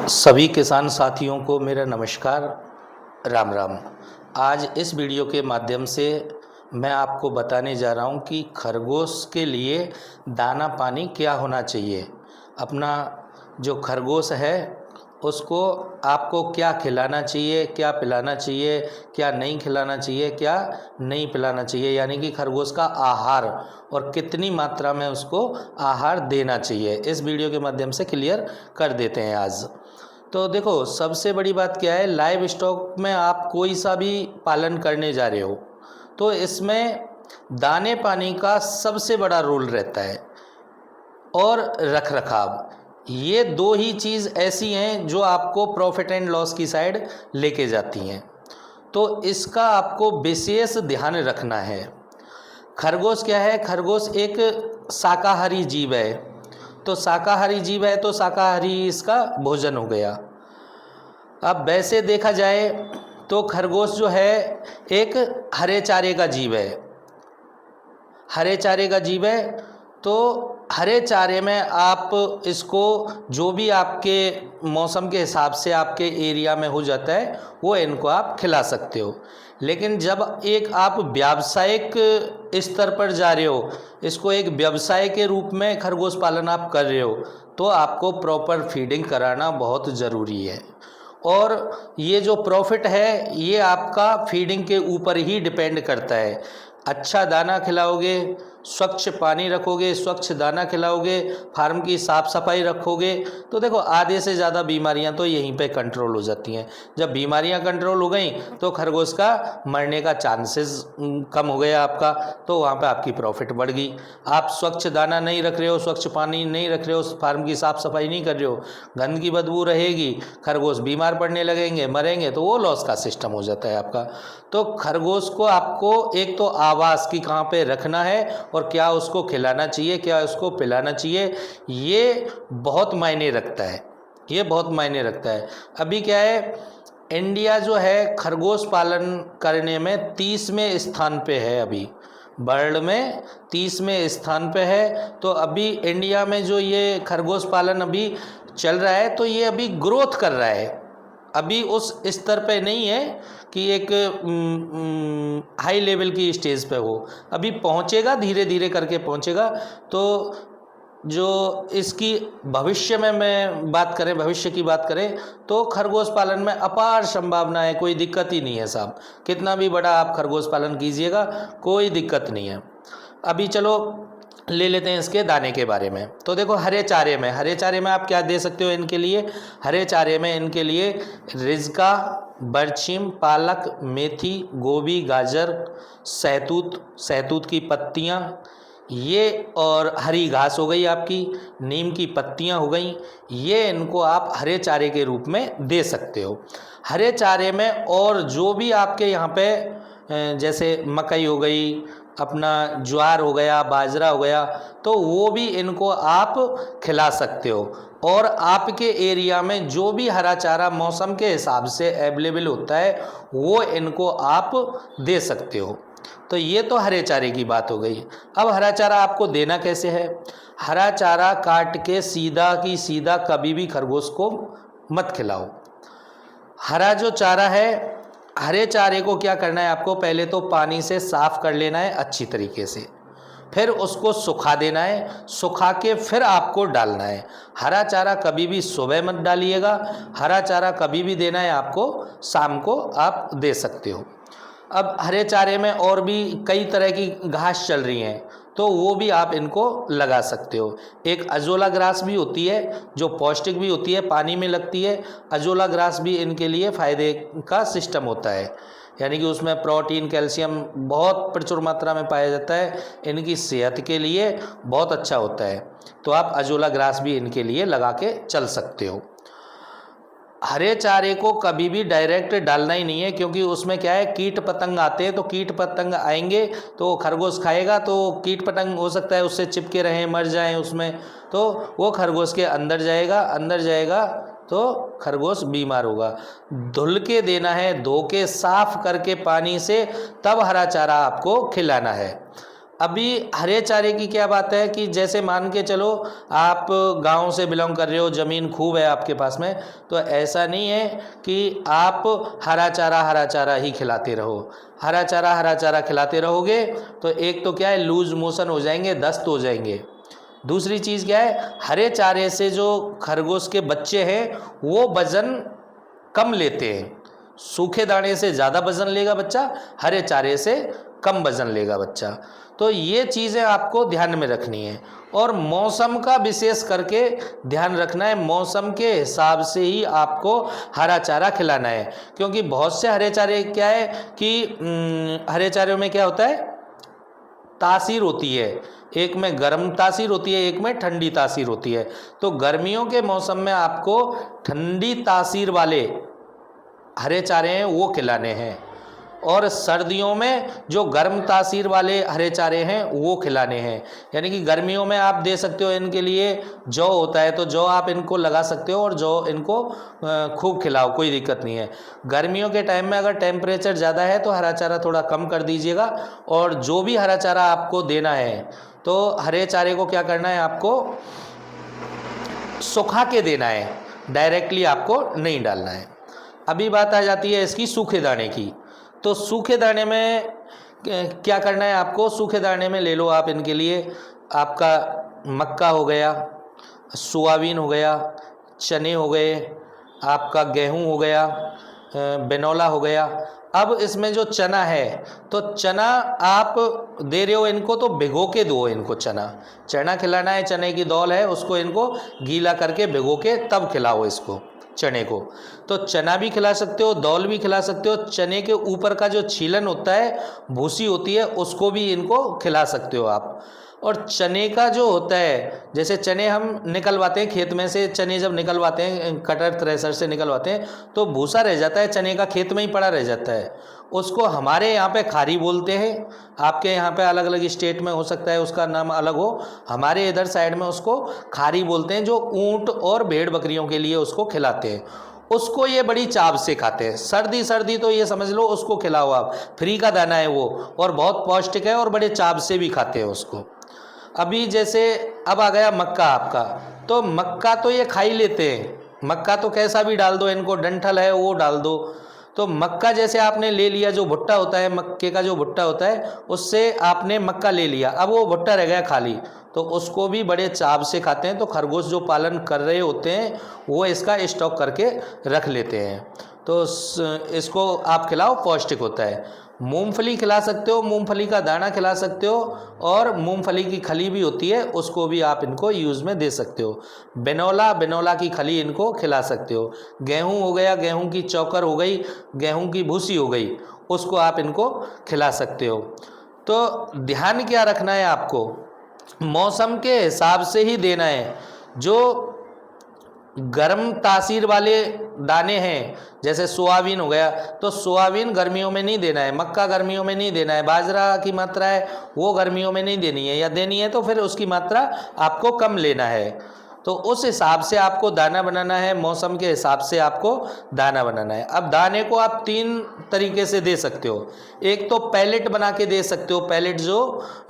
सभी किसान साथियों को मेरा नमस्कार, राम राम। आज इस वीडियो के माध्यम से मैं आपको बताने जा रहा हूं कि खरगोश के लिए दाना पानी क्या होना चाहिए। अपना जो खरगोश है उसको आपको क्या खिलाना चाहिए, क्या पिलाना चाहिए, क्या नहीं खिलाना चाहिए, क्या नहीं पिलाना चाहिए, यानी कि खरगोश का आहार और कितनी मात्रा में उसको आहार देना चाहिए, इस वीडियो के माध्यम से क्लियर कर देते हैं आज। तो देखो, सबसे बड़ी बात क्या है, लाइव स्टॉक में आप कोई सा भी पालन करने जा रहे हो तो इसमें दाने पानी का सबसे बड़ा रोल रहता है और रख रखाव। ये दो ही चीज़ ऐसी हैं जो आपको प्रॉफिट एंड लॉस की साइड लेके जाती हैं, तो इसका आपको विशेष ध्यान रखना है। खरगोश क्या है, खरगोश एक शाकाहारी जीव है, तो शाकाहारी जीव है तो शाकाहारी इसका भोजन हो गया। अब वैसे देखा जाए तो खरगोश जो है एक हरे चारे का जीव है, हरे चारे का जीव है। तो हरे चारे में आप इसको जो भी आपके मौसम के हिसाब से आपके एरिया में हो जाता है वो इनको आप खिला सकते हो। लेकिन जब एक आप व्यावसायिक स्तर पर जा रहे हो, इसको एक व्यवसाय के रूप में खरगोश पालन आप कर रहे हो, तो आपको प्रॉपर फीडिंग कराना बहुत ज़रूरी है। और ये जो प्रॉफिट है ये आपका फीडिंग के ऊपर ही डिपेंड करता है। अच्छा दाना खिलाओगे, स्वच्छ पानी रखोगे, स्वच्छ दाना खिलाओगे, फार्म की साफ़ सफाई रखोगे, तो देखो आधे से ज़्यादा बीमारियां तो यहीं पे कंट्रोल हो जाती हैं। जब बीमारियां कंट्रोल हो गई तो खरगोश का मरने का चांसेस कम हो गया आपका, तो वहाँ पे आपकी प्रॉफिट बढ़ गई। आप स्वच्छ दाना नहीं रख रहे हो, स्वच्छ पानी नहीं रख रहे हो, फार्म की साफ़ सफाई नहीं कर रहे हो, गंदगी बदबू रहेगी, खरगोश बीमार पड़ने लगेंगे, मरेंगे, तो वो लॉस का सिस्टम हो जाता है आपका। तो खरगोश को आपको एक तो आवास की कहाँ पे रखना है और क्या उसको खिलाना चाहिए, क्या उसको पिलाना चाहिए, ये बहुत मायने रखता है, ये बहुत मायने रखता है। अभी क्या है, इंडिया जो है खरगोश पालन करने में 30वें स्थान पे है, अभी वर्ल्ड में 30वें स्थान पे है। तो अभी इंडिया में जो ये खरगोश पालन अभी चल रहा है तो ये अभी ग्रोथ कर रहा है, अभी उस स्तर पे नहीं है कि एक हाई लेवल की स्टेज पे हो, अभी पहुंचेगा, धीरे धीरे करके पहुंचेगा। तो जो इसकी भविष्य में मैं बात करें, भविष्य की बात करें तो खरगोश पालन में अपार संभावना है, कोई दिक्कत ही नहीं है साहब। कितना भी बड़ा आप खरगोश पालन कीजिएगा कोई दिक्कत नहीं है। अभी चलो ले लेते हैं इसके दाने के बारे में। तो देखो, हरे चारे में आप क्या दे सकते हो इनके लिए। हरे चारे में इनके लिए रिजका, बरछीम, पालक, मेथी, गोभी, गाजर, सहतूत की पत्तियाँ, ये और हरी घास हो गई आपकी, नीम की पत्तियाँ हो गई, ये इनको आप हरे चारे के रूप में दे सकते हो। हरे चारे में और जो भी आपके यहाँ पे जैसे मकई हो गई, अपना ज्वार हो गया, बाजरा हो गया, तो वो भी इनको आप खिला सकते हो। और आपके एरिया में जो भी हरा चारा मौसम के हिसाब से अवेलेबल होता है वो इनको आप दे सकते हो। तो ये तो हरे चारे की बात हो गई। अब हरा चारा आपको देना कैसे है। हरा चारा काट के सीधा की सीधा कभी भी खरगोश को मत खिलाओ। हरा जो चारा है, हरे चारे को क्या करना है आपको, पहले तो पानी से साफ कर लेना है अच्छी तरीके से, फिर उसको सुखा देना है, सुखा के फिर आपको डालना है। हरा चारा कभी भी सुबह मत डालिएगा, हरा चारा कभी भी देना है आपको शाम को आप दे सकते हो। अब हरे चारे में और भी कई तरह की घास चल रही हैं तो वो भी आप इनको लगा सकते हो। एक अजोला ग्रास भी होती है जो पौष्टिक भी होती है, पानी में लगती है। अजोला ग्रास भी इनके लिए फ़ायदे का सिस्टम होता है, यानी कि उसमें प्रोटीन, कैल्शियम बहुत प्रचुर मात्रा में पाया जाता है, इनकी सेहत के लिए बहुत अच्छा होता है। तो आप अजोला ग्रास भी इनके लिए लगा के चल सकते हो। हरे चारे को कभी भी डायरेक्ट डालना ही नहीं है, क्योंकि उसमें क्या है, कीट पतंग आते हैं, तो कीट पतंग आएंगे तो खरगोश खाएगा, तो कीट पतंग हो सकता है उससे चिपके रहें, मर जाएं उसमें, तो वो खरगोश के अंदर जाएगा तो खरगोश बीमार होगा। धुल के देना है, धो के साफ करके पानी से, तब हरा चारा आपको खिलाना है। अभी हरे चारे की क्या बात है कि जैसे मान के चलो आप गांव से बिलोंग कर रहे हो, ज़मीन खूब है आपके पास में, तो ऐसा नहीं है कि आप हरा चारा ही खिलाते रहो। हरा चारा खिलाते रहोगे तो एक तो क्या है, लूज मोशन हो जाएंगे, दस्त हो जाएंगे। दूसरी चीज़ क्या है, हरे चारे से जो खरगोश के बच्चे हैं वो वज़न कम लेते हैं। सूखे दाने से ज़्यादा वज़न लेगा बच्चा, हरे चारे से कम वज़न लेगा बच्चा। तो ये चीज़ें आपको ध्यान में रखनी है और मौसम का विशेष करके ध्यान रखना है। मौसम के हिसाब से ही आपको हरा चारा खिलाना है, क्योंकि बहुत से हरे चारे क्या है कि हरे चारों में क्या होता है, तासीर होती है, एक में गर्म तासीर होती है, एक में ठंडी तासीर होती है। तो गर्मियों के मौसम में आपको ठंडी तासीर वाले हरे चारे हैं वो खिलाने हैं, और सर्दियों में जो गर्म तासीर वाले हरे चारे हैं वो खिलाने हैं। यानी कि गर्मियों में आप दे सकते हो इनके लिए जौ होता है, तो जौ आप इनको लगा सकते हो और जौ इनको खूब खिलाओ, कोई दिक्कत नहीं है। गर्मियों के टाइम में अगर टेम्परेचर ज़्यादा है तो हरा चारा थोड़ा कम कर दीजिएगा, और जो भी हरा चारा आपको देना है तो हरे चारे को क्या करना है, आपको सुखा के देना है, डायरेक्टली आपको नहीं डालना है। अभी बात आ जाती है इसकी सूखे दाने की। तो सूखे दाने में क्या करना है आपको, सूखे दाने में ले लो आप इनके लिए आपका मक्का हो गया, सोयाबीन हो गया, चने हो गए, आपका गेहूं हो गया, बिनौला हो गया। अब इसमें जो चना है, तो चना आप दे रहे हो इनको तो भिगो के दो इनको। चना खिलाना है, चने की दाल है उसको इनको गीला करके भिगो के तब खिलाओ इसको, चने को। तो चना भी खिला सकते हो, दाल भी खिला सकते हो। चने के ऊपर का जो छीलन होता है, भूसी होती है, उसको भी इनको खिला सकते हो आप। और चने का जो होता है, जैसे चने हम निकलवाते हैं खेत में से, चने जब निकलवाते हैं कटर थ्रेशर से निकलवाते हैं तो भूसा रह जाता है, चने का खेत में ही पड़ा रह जाता है। उसको हमारे यहाँ पे खारी बोलते हैं, आपके यहाँ पे अलग अलग स्टेट में हो सकता है उसका नाम अलग हो, हमारे इधर साइड में उसको खारी बोलते हैं। जो ऊँट और भेड़ बकरियों के लिए उसको खिलाते हैं, उसको ये बड़ी चाव से खाते हैं। सर्दी तो ये समझ लो उसको खिलाओ आप, फ्री का दाना है वो, और बहुत पौष्टिक है और बड़े चाव से भी खाते हैं उसको। अभी जैसे अब आ गया मक्का आपका, तो मक्का तो ये खा ही लेते हैं, मक्का तो कैसा भी डाल दो इनको, डंठल है वो डाल दो। तो मक्का जैसे आपने ले लिया, जो भुट्टा होता है, मक्के का जो भुट्टा होता है, उससे आपने मक्का ले लिया, अब वो भुट्टा रह गया खाली, तो उसको भी बड़े चाव से खाते हैं। तो खरगोश जो पालन कर रहे होते हैं वो इसका स्टॉक करके रख लेते हैं, तो इसको आप खिलाओ, पौष्टिक होता है। मूंगफली खिला सकते हो, मूंगफली का दाना खिला सकते हो, और मूंगफली की खली भी होती है उसको भी आप इनको यूज़ में दे सकते हो। बिनौला की खली इनको खिला सकते हो। गेहूं हो गया, गेहूं की चौकर हो गई, गेहूं की भूसी हो गई, उसको आप इनको खिला सकते हो। तो ध्यान क्या रखना है आपको, मौसम के हिसाब से ही देना है। जो गर्म तासीर वाले दाने हैं, जैसे सोयाबीन हो गया, तो सोयाबीन गर्मियों में नहीं देना है, मक्का गर्मियों में नहीं देना है, बाजरा की मात्रा है वो गर्मियों में नहीं देनी है, या देनी है तो फिर उसकी मात्रा आपको कम लेना है। तो उस हिसाब से आपको दाना बनाना है, मौसम के हिसाब से आपको दाना बनाना है। अब दाने को आप 3 तरीके से दे सकते हो। एक तो पैलेट बना के दे सकते हो, पैलेट जो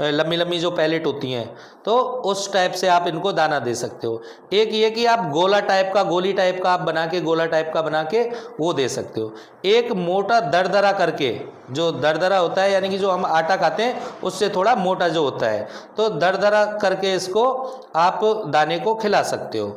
लंबी लंबी जो पैलेट होती हैं, तो उस टाइप से आप इनको दाना दे सकते हो। एक ये कि आप गोली टाइप का आप बना के, गोला टाइप का बना के वो दे सकते हो। एक मोटा दरदरा करके, जो दरदरा होता है यानी कि जो हम आटा खाते हैं उससे थोड़ा मोटा जो होता है, तो दरदरा करके इसको आप दाने को खिला सकते हो।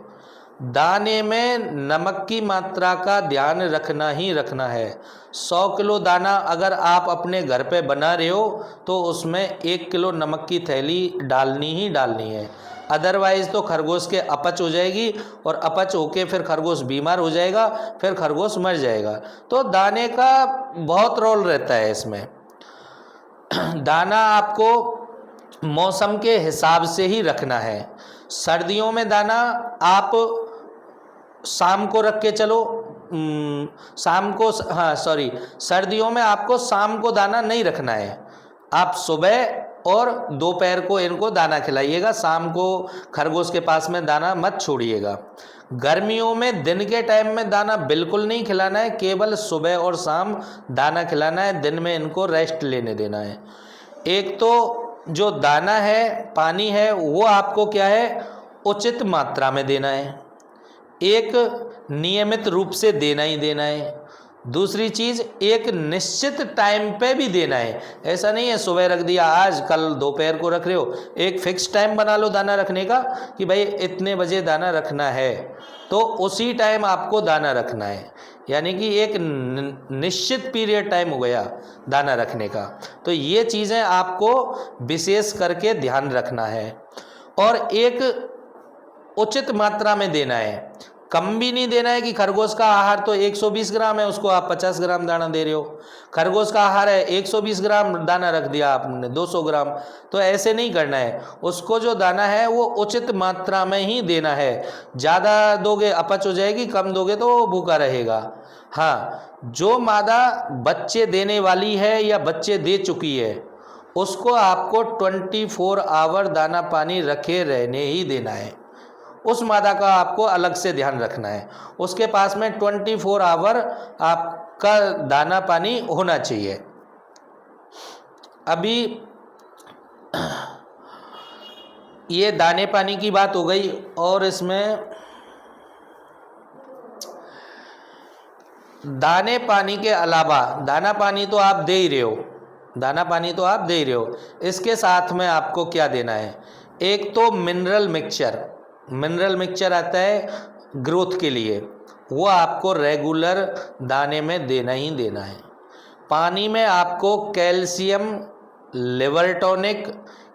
दाने में नमक की मात्रा का ध्यान रखना ही रखना है। 100 किलो दाना अगर आप अपने घर पे बना रहे हो तो उसमें 1 किलो नमक की थैली डालनी ही डालनी है, अदरवाइज़ तो खरगोश के अपच हो जाएगी, और अपच होके फिर खरगोश बीमार हो जाएगा, फिर खरगोश मर जाएगा। तो दाने का बहुत रोल रहता है इसमें। दाना आपको मौसम के हिसाब से ही रखना है। सर्दियों में दाना आप शाम को रख के चलो, सर्दियों में आपको शाम को दाना नहीं रखना है, आप सुबह और दोपहर को इनको दाना खिलाइएगा, शाम को खरगोश के पास में दाना मत छोड़िएगा। गर्मियों में दिन के टाइम में दाना बिल्कुल नहीं खिलाना है, केवल सुबह और शाम दाना खिलाना है, दिन में इनको रेस्ट लेने देना है। एक तो जो दाना है, पानी है, वो आपको क्या है, उचित मात्रा में देना है, एक नियमित रूप से देना ही देना है। दूसरी चीज़, एक निश्चित टाइम पे भी देना है। ऐसा नहीं है सुबह रख दिया आज, कल दोपहर को रख रहे हो। एक फिक्स टाइम बना लो दाना रखने का कि भाई इतने बजे दाना रखना है, तो उसी टाइम आपको दाना रखना है। यानी कि एक निश्चित पीरियड टाइम हो गया दाना रखने का। तो ये चीज़ें आपको विशेष करके ध्यान रखना है। और एक उचित मात्रा में देना है, कम भी नहीं देना है कि खरगोश का आहार तो 120 ग्राम है, उसको आप 50 ग्राम दाना दे रहे हो। खरगोश का आहार है 120 ग्राम, दाना रख दिया आपने 200 ग्राम, तो ऐसे नहीं करना है। उसको जो दाना है वो उचित मात्रा में ही देना है। ज़्यादा दोगे अपच हो जाएगी, कम दोगे तो वो भूखा रहेगा। हाँ, जो मादा बच्चे देने वाली है या बच्चे दे चुकी है, उसको आपको 24 आवर दाना पानी रखे रहने ही देना है। उस मादा का आपको अलग से ध्यान रखना है, उसके पास में 24 आवर आपका दाना पानी होना चाहिए। अभी ये दाने पानी की बात हो गई, और इसमें दाने पानी के अलावा, दाना पानी तो आप दे ही रहे हो, दाना पानी तो आप दे ही रहे हो, इसके साथ में आपको क्या देना है, एक तो मिनरल मिक्सचर आता है ग्रोथ के लिए, वो आपको रेगुलर दाने में देना ही देना है। पानी में आपको कैल्शियम, लिवर टॉनिक,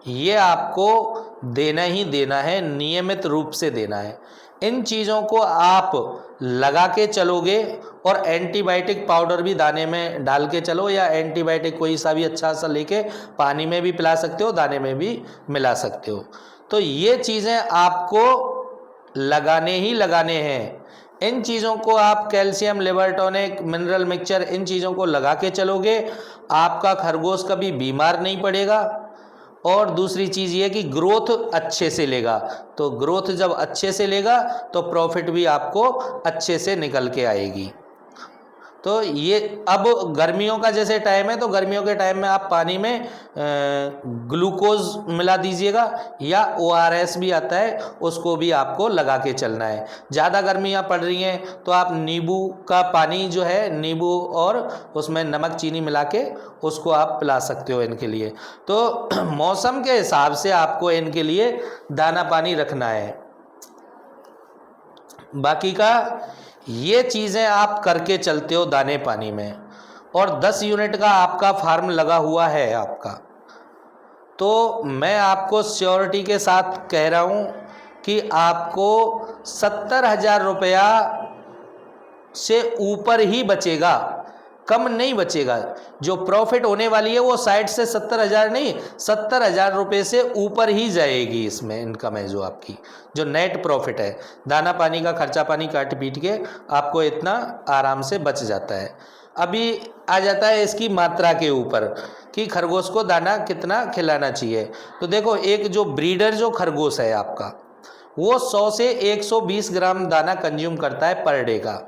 ये आपको देना ही देना है, नियमित रूप से देना है। इन चीज़ों को आप लगा के चलोगे, और एंटीबायोटिक पाउडर भी दाने में डाल के चलो, या एंटीबायोटिक कोई सा भी अच्छा सा लेके पानी में भी पिला सकते हो, दाने में भी मिला सकते हो। तो ये चीज़ें आपको लगाने ही लगाने हैं। इन चीज़ों को आप calcium, liver tonic, mineral mixture, इन चीज़ों को लगा के चलोगे, आपका खरगोश कभी बीमार नहीं पड़ेगा। और दूसरी चीज़ ये कि ग्रोथ अच्छे से लेगा, तो ग्रोथ जब अच्छे से लेगा तो प्रॉफिट भी आपको अच्छे से निकल के आएगी। तो ये अब गर्मियों का जैसे टाइम है, तो गर्मियों के टाइम में आप पानी में ग्लूकोज मिला दीजिएगा, या ORS भी आता है, उसको भी आपको लगा के चलना है। ज़्यादा गर्मियाँ पड़ रही हैं तो आप नींबू का पानी जो है, नींबू और उसमें नमक चीनी मिला के उसको आप पिला सकते हो इनके लिए। तो मौसम के हिसाब से आपको इनके लिए दाना पानी रखना है। बाकी का ये चीज़ें आप करके चलते हो दाने पानी में, और 10 यूनिट का आपका फार्म लगा हुआ है आपका, तो मैं आपको श्योरिटी के साथ कह रहा हूँ कि आपको 70,000 रुपया से ऊपर ही बचेगा, कम नहीं बचेगा। जो प्रॉफिट होने वाली है वो साइड से 70,000 नहीं, 70,000 रुपये से ऊपर ही जाएगी। इसमें इनकम है जो आपकी, जो नेट प्रॉफिट है, दाना पानी का खर्चा पानी काट पीट के आपको इतना आराम से बच जाता है। अभी आ जाता है इसकी मात्रा के ऊपर कि खरगोश को दाना कितना खिलाना चाहिए। तो देखो, एक जो ब्रीडर जो खरगोश है आपका, वो 100 से 120 ग्राम दाना कंज्यूम करता है पर डे का।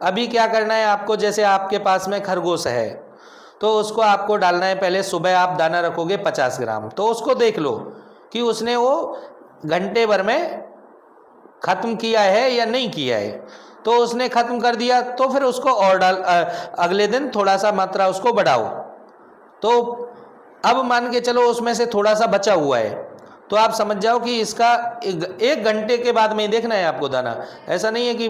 अभी क्या करना है आपको, जैसे आपके पास में खरगोश है तो उसको आपको डालना है, पहले सुबह आप दाना रखोगे 50 ग्राम, तो उसको देख लो कि उसने वो घंटे भर में ख़त्म किया है या नहीं किया है। तो उसने ख़त्म कर दिया तो फिर उसको और अगले दिन थोड़ा सा मात्रा उसको बढ़ाओ। तो अब मान के चलो उसमें से थोड़ा सा बचा हुआ है, तो आप समझ जाओ कि इसका 1 घंटे के बाद में देखना है आपको दाना। ऐसा नहीं है कि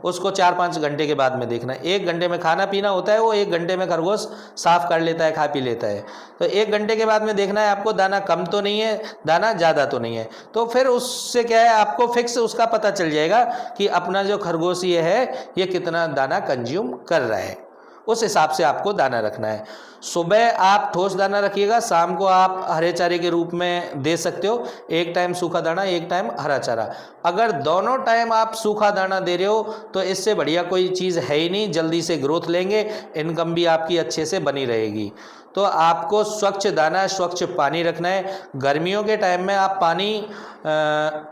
उसको 4-5 घंटे के बाद में देखना है। 1 घंटे में खाना पीना होता है, वो 1 घंटे में खरगोश साफ कर लेता है, खा पी लेता है। तो 1 घंटे के बाद में देखना है आपको दाना कम तो नहीं है, दाना ज़्यादा तो नहीं है। तो फिर उससे क्या है, आपको फिक्स उसका पता चल जाएगा कि अपना जो खरगोश ये है ये कितना दाना कंज्यूम कर रहा है। उस हिसाब से आपको दाना रखना है। सुबह आप ठोस दाना रखिएगा, शाम को आप हरे चारे के रूप में दे सकते हो, एक टाइम सूखा दाना, एक टाइम हरा चारा। अगर दोनों टाइम आप सूखा दाना दे रहे हो तो इससे बढ़िया कोई चीज़ है ही नहीं, जल्दी से ग्रोथ लेंगे, इनकम भी आपकी अच्छे से बनी रहेगी। तो आपको स्वच्छ दाना, स्वच्छ पानी रखना है। गर्मियों के टाइम में आप पानी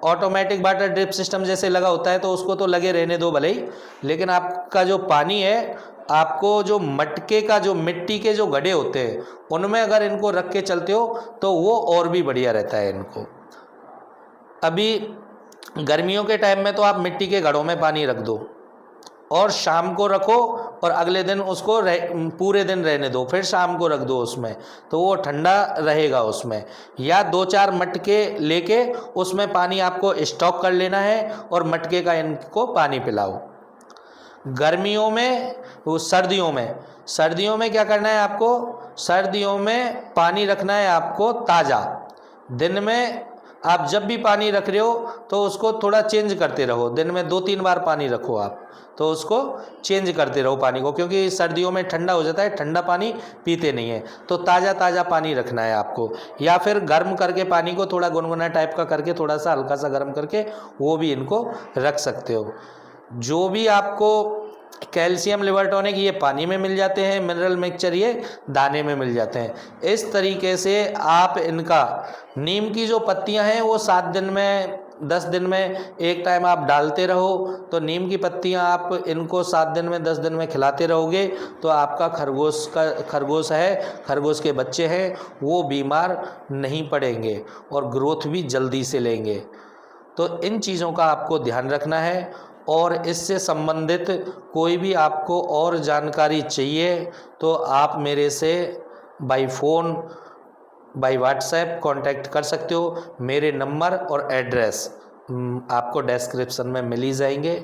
ऑटोमेटिक वाटर ड्रिप सिस्टम जैसे लगा होता है तो उसको तो लगे रहने दो भले ही, लेकिन आपका जो पानी है आपको जो मटके का जो मिट्टी के जो गड्ढे होते हैं उनमें अगर इनको रख के चलते हो तो वो और भी बढ़िया रहता है इनको। अभी गर्मियों के टाइम में तो आप मिट्टी के घड़ों में पानी रख दो और शाम को रखो और अगले दिन उसको पूरे दिन रहने दो, फिर शाम को रख दो उसमें, तो वो ठंडा रहेगा उसमें। या 2-4 मटके लेके उसमें पानी आपको स्टॉक कर लेना है और मटके का इनको पानी पिलाओ। गर्मियों में वो सर्दियों में क्या करना है आपको, सर्दियों में पानी रखना है आपको ताज़ा। दिन में आप जब भी पानी रख रहे हो तो उसको थोड़ा चेंज करते रहो, दिन में 2-3 बार पानी रखो आप, तो उसको चेंज करते रहो पानी को, क्योंकि सर्दियों में ठंडा हो जाता है, ठंडा पानी पीते नहीं है। तो ताज़ा पानी रखना है आपको, या फिर गर्म करके पानी को थोड़ा गुनगुना टाइप का करके थोड़ा सा हल्का सा गर्म करके वो भी इनको रख सकते हो। जो भी आपको कैल्शियम, लिवर टॉनिक ये पानी में मिल जाते हैं, मिनरल मिक्सचर ये दाने में मिल जाते हैं। इस तरीके से आप इनका, नीम की जो पत्तियां हैं वो 7 दिन में 10 दिन में एक टाइम आप डालते रहो, तो नीम की पत्तियां आप इनको 7 दिन में 10 दिन में खिलाते रहोगे तो आपका खरगोश के बच्चे हैं वो बीमार नहीं पड़ेंगे और ग्रोथ भी जल्दी से लेंगे। तो इन चीज़ों का आपको ध्यान रखना है। और इससे संबंधित कोई भी आपको और जानकारी चाहिए तो आप मेरे से by phone, by WhatsApp contact कर सकते हो। मेरे नंबर और एड्रेस आपको डिस्क्रिप्शन में मिल ही जाएंगे।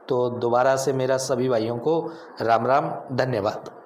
तो दोबारा से मेरा सभी भाइयों को राम राम, धन्यवाद।